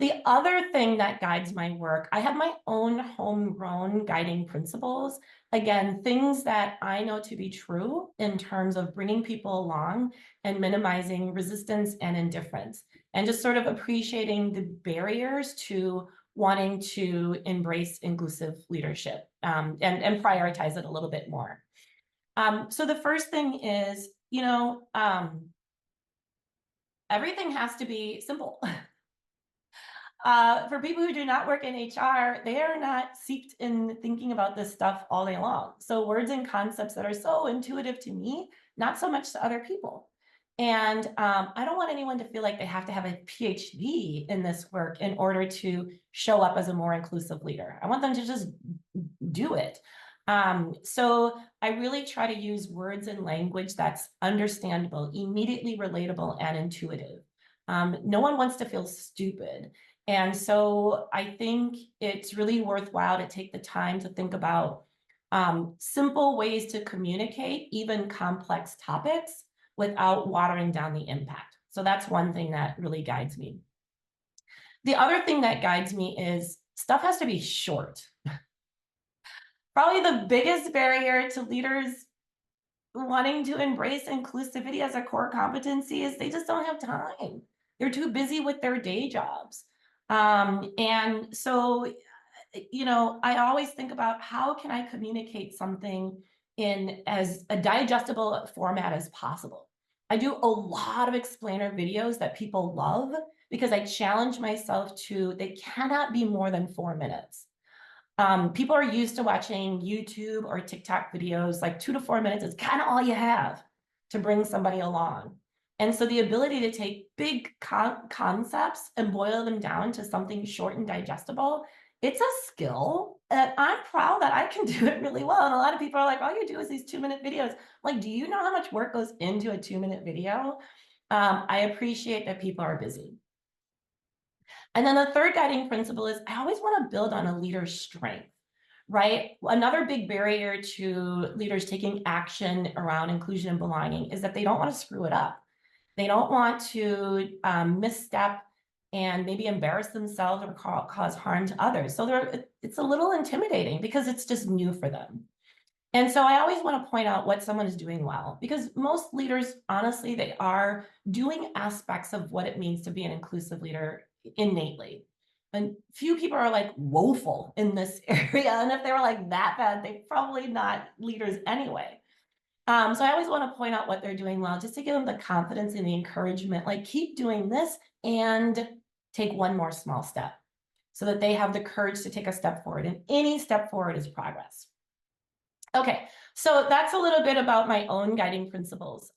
The other thing that guides my work, I have my own homegrown guiding principles. Again, things that I know to be true in terms of bringing people along and minimizing resistance and indifference, and just sort of appreciating the barriers to wanting to embrace inclusive leadership, and prioritize it a little bit more. So the first thing is, everything has to be simple. For people who do not work in HR, they are not steeped in thinking about this stuff all day long. So words and concepts that are so intuitive to me, not so much to other people. And I don't want anyone to feel like they have to have a PhD in this work in order to show up as a more inclusive leader. I want them to just do it. So I really try to use words and language that's understandable, immediately relatable, and intuitive. No one wants to feel stupid. And so I think it's really worthwhile to take the time to think about simple ways to communicate even complex topics without watering down the impact. So that's one thing that really guides me. The other thing that guides me is stuff has to be short. Probably the biggest barrier to leaders wanting to embrace inclusivity as a core competency is they just don't have time. They're too busy with their day jobs. And so, I always think about how can I communicate something in as a digestible format as possible. I do a lot of explainer videos that people love because I challenge myself to, they cannot be more than 4 minutes. People are used to watching YouTube or TikTok videos, like 2 to 4 minutes is kind of all you have to bring somebody along. And so the ability to take big concepts and boil them down to something short and digestible, it's a skill. And I'm proud that I can do it really well. And a lot of people are like, all you do is these 2-minute videos. Like, do you know how much work goes into a 2-minute video? I appreciate that people are busy. And then the third guiding principle is I always want to build on a leader's strength, right? Another big barrier to leaders taking action around inclusion and belonging is that they don't want to screw it up. They don't want to misstep and maybe embarrass themselves or cause harm to others. So it's a little intimidating because it's just new for them. And so I always want to point out what someone is doing well, because most leaders, honestly, they are doing aspects of what it means to be an inclusive leader innately. And few people are like woeful in this area. And if they were like that bad, they're probably not leaders anyway. So I always want to point out what they're doing well, just to give them the confidence and the encouragement, like keep doing this and take one more small step so that they have the courage to take a step forward. And any step forward is progress. Okay, so that's a little bit about my own guiding principles.